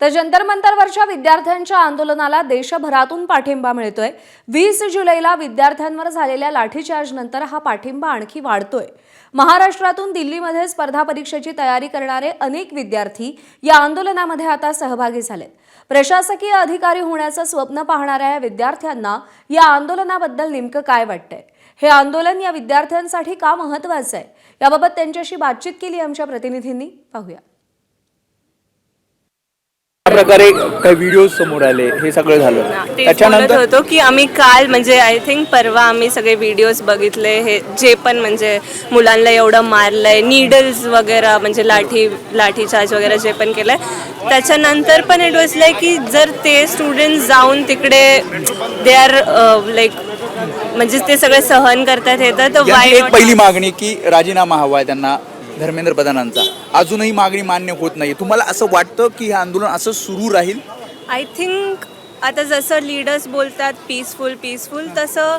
तर जंतर मंतरवरच्या विद्यार्थ्यांच्या आंदोलनाला देशभरातून पाठिंबा मिळतोय। 20 जुलैला विद्यार्थ्यांवर झालेल्या लाठीचार्जनंतर हा पाठिंबा आणखी वाढतोय। महाराष्ट्रातून दिल्लीमध्ये स्पर्धा परीक्षेची तयारी करणारे अनेक विद्यार्थी या आंदोलनामध्ये आता सहभागी झालेत। प्रशासकीय अधिकारी होण्याचं स्वप्न पाहणाऱ्या या विद्यार्थ्यांना या आंदोलनाबद्दल नेमकं काय वाटतंय, हे आंदोलन या विद्यार्थ्यांसाठी का महत्त्वाचं आहे, याबाबत त्यांच्याशी बातचीत केली आमच्या प्रतिनिधींनी। पाहूया। प्रकारे काही व्हिडिओ समोर आले, हे सगळं झालं त्याच्यानंतर होतो की आम्ही काल म्हणजे आय थिंक परवा आम्ही सगळे व्हिडिओज बघितले, हे जे पण म्हणजे मुलांना एवढं मारलंय, नीडल्स वगैरे म्हणजे लाठीचार्ज वगैरे जे पण केलंय, त्याच्यानंतर पण इट वॉज लाईक की जर ते स्टुडंट्स जाऊन तिकडे दे आर लाईक म्हणजे ते सगळे सहन करतात हे तर एक पहिली मागणी की राजीनामा हवा आहे त्यांना धर्मेंद्र प्रधानांचा, अजूनही मागणी मान्य होत नाही। तुम्हाला असं वाटतं की हे आंदोलन असं सुरू राहील? आय थिंक आता जसं लीडर्स बोलतात पीसफुल तसं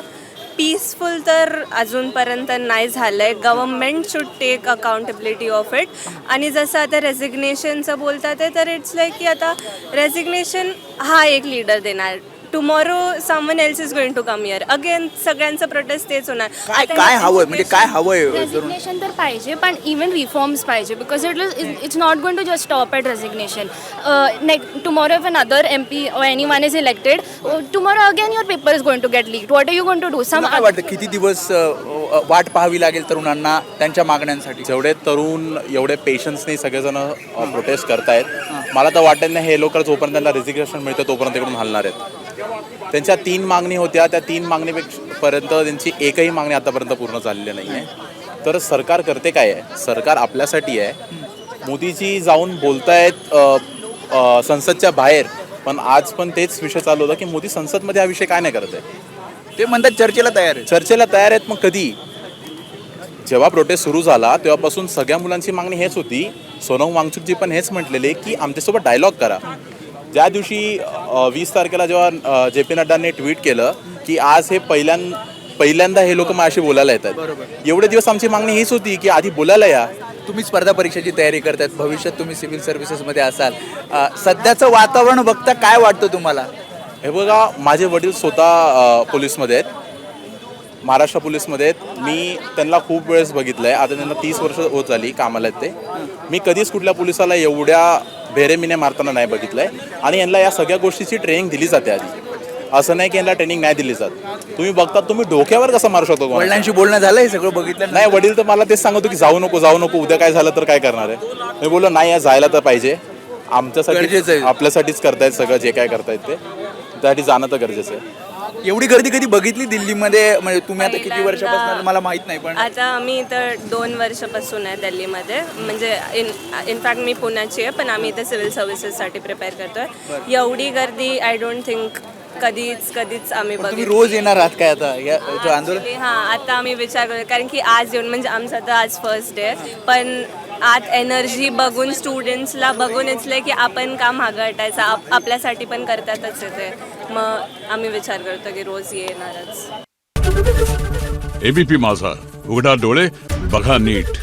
पीसफुल तर अजूनपर्यंत नाही झालं आहे। Government should take accountability of it. आणि जसं आता रेझिग्नेशनचं बोलतात आहे तर इट्स लाईक की आता रेझिग्नेशन हा एक लीडर देणार, tomorrow someone else is going to come here again, सगळ्यांचं प्रोटेस्ट तेच होणार। काय हवंय, म्हणजे काय हवंय? रेझिग्नेशन तर पाहिजे, पण इवन रिफॉर्म्स पाहिजे, because it's not going to just stop at resignation. Tomorrow if another MP or anyone is elected, tomorrow again your paper is going to get leaked. What are you going to do? काय वाटतं किती दिवस वाट पाहावी लागेल तरुणांना त्यांच्या मागण्यांसाठी? जेवढे तरुण एवढे पेशन्सने सगळेजण प्रोटेस्ट करतायत, मला तर वाटत नाही हे लोक जोपर्यंत त्यांना रेझिग्नेशन मिळतं तोपर्यंत इकडून हलणार आहेत। त्यांच्या 3 मागणी होत्या, त्या 3 मागणीपर्यंत त्यांची एकही मागणी आतापर्यंत पूर्ण झालेली नाही आहे। तर सरकार करते काय आहे? सरकार आपल्यासाठी आहे। मोदीजी जाऊन बोलतायत संसदच्या बाहेर, पण आज पण तेच विषय चालू होता की मोदी संसदमध्ये हा विषय काय नाही करत आहे। ते म्हणतात चर्चेला तयार आहे। चर्चेला तयार आहेत, मग कधी? जेव्हा प्रोटेस्ट सुरू झाला तेव्हापासून सगळ्या मुलांची मागणी हेच होती। सोनम वांगचुकजी पण हेच म्हटलेले की आमच्यासोबत डायलॉग करा। ज्या दिवशी 20 तारखेला जेव्हा JP नड्डांनी ट्विट केलं की आज हे पहिल्यांदा हे लोक माझ्याशी बोलायला येतात, एवढे दिवस आमची मागणी हीच होती की आधी बोलायला या। तुम्ही स्पर्धा परीक्षेची तयारी करतायत, भविष्यात तुम्ही सिव्हिल सर्व्हिसेसमध्ये असाल, सध्याचं वातावरण बघता काय वाटतं तुम्हाला? हे बघा, माझे वडील स्वतः पोलीसमध्ये आहेत, महाराष्ट्र पोलीसमध्ये आहेत। मी त्यांना खूप वेळेस बघितलं आहे, आता त्यांना 30 वर्ष होत झाली कामाला आहेत ते। मी कधीच कुठल्या पोलिसाला एवढ्या बेरेमीने मारताना नाही बघितलं आहे। आणि यांना या सगळ्या गोष्टीची ट्रेनिंग दिली जाते आधी, असं नाही की यांना ट्रेनिंग नाही दिली जात। तुम्ही बघता, तुम्ही डोक्यावर कसं मारू शकतो? वडिलांशी बोलणं झालं हे सगळं बघितलं? नाही, वडील तर मला तेच सांगतो की जाऊ नको, उद्या काय झालं तर काय करणार आहे? मी बोललो नाही, जायला तर पाहिजे, आमच्यासाठी आपल्यासाठीच करतायत सगळं जे काय करतायत ते, त्यासाठी जाणं तर गरजेचं आहे। एवढी गर्दी कधी बघितली दिल्लीमध्ये? म्हणजे तुम्ही आता किती वर्षापासून मला माहित नाही, पण आता आम्ही इथं 2 वर्षापासून आहे दिल्लीमध्ये, म्हणजे इनफॅक्ट मी पुण्याची आहे, पण आम्ही इथे सिव्हिल सर्व्हिसेससाठी प्रिपेअर करतोय। एवढी गर्दी आय डोंट थिंक कधीच आम्ही तुम्ही रोज येणार आहात काय आता या आंदोलन? हां, आता आम्ही विचार करतो, कारण की आज येऊन म्हणजे आमचा तर आज फर्स्ट डे, पण आत एनर्जी बघून स्टुडंट्सला बघून इचले की आपण का मागं हटायचं, आपल्यासाठी पण करतातच ते, मग आम्ही विचार करतो की रोज येणारच। ABP माझा, उघडा डोळे बघा नीट।